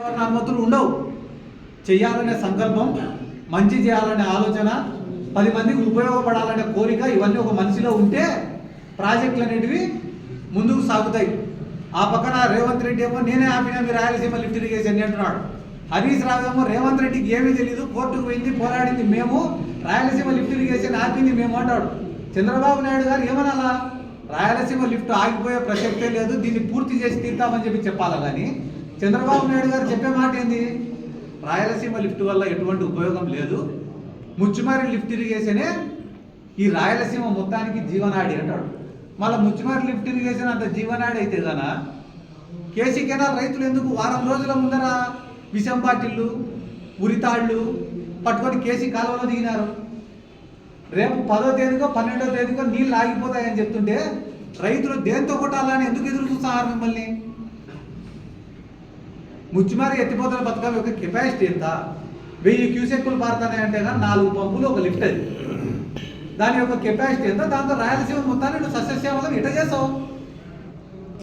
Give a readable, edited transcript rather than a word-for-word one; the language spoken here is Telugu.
అనుమతులు ఉండవు. చేయాలనే సంకల్పం, మంచి చేయాలనే ఆలోచన, 10 మందికి ఉపయోగపడాలనే కోరిక ఇవన్నీ ఒక మనిషిలో ఉంటే ప్రాజెక్టులు అనేటివి ముందుకు సాగుతాయి. ఆ పక్కన రేవంత్ రెడ్డి ఏమో నేనే ఆపినా మీరు రాయలసీమ లిఫ్ట్ ఇరిగేషన్ అంటున్నాడు. హరీష్ రావు ఏమో రేవంత్ రెడ్డికి ఏమీ తెలియదు, కోర్టుకు పోయింది, పోరాడింది మేము, రాయలసీమ లిఫ్ట్ ఇరిగేషన్ ఆపింది మేము అంటాడు. చంద్రబాబు నాయుడు గారు ఏమనాలా, రాయలసీమ లిఫ్ట్ ఆగిపోయే ప్రసక్తే లేదు, దీన్ని పూర్తి చేసి తీర్తామని చెప్పాలి. కానీ చంద్రబాబు నాయుడు గారు చెప్పే మాట ఏంది, రాయలసీమ లిఫ్ట్ వల్ల ఎటువంటి ఉపయోగం లేదు, ముచ్చుమారి లిఫ్ట్ ఇరిగేషనే ఈ రాయలసీమ మొత్తానికి జీవనాడి అంటాడు. మళ్ళీ ముచ్చుమారి లిఫ్ట్ ఇరిగేషన్ అంత జీవనాడి అయితే గానా కేసీ కెనాల్ రైతులు ఎందుకు వారం రోజుల ముందర విషం బాటిళ్ళు, ఉరితాళ్ళు పట్టుకొని కేసీ కాలువలో దిగినారు. రేపు 10వ తేదీకో 12వ తేదీకో నీళ్ళు ఆగిపోతాయని చెప్తుంటే రైతులు దేంతో కొట్టాలని ఎందుకు ఎదురు చూస్తున్నారు మిమ్మల్ని? ముచ్చుమారి ఎత్తిపోతల పథకం యొక్క కెపాసిటీ ఎంత? 1000 క్యూసెక్కులు పారుతున్నాయంటే కానీ 4 పంపులు ఒక లిఫ్ట్ అది. దాని యొక్క కెపాసిటీ ఎంత? దాంతో రాయలసీమ మొత్తాన్ని నువ్వు సస్యశ్యామలం ఎట చేసావు?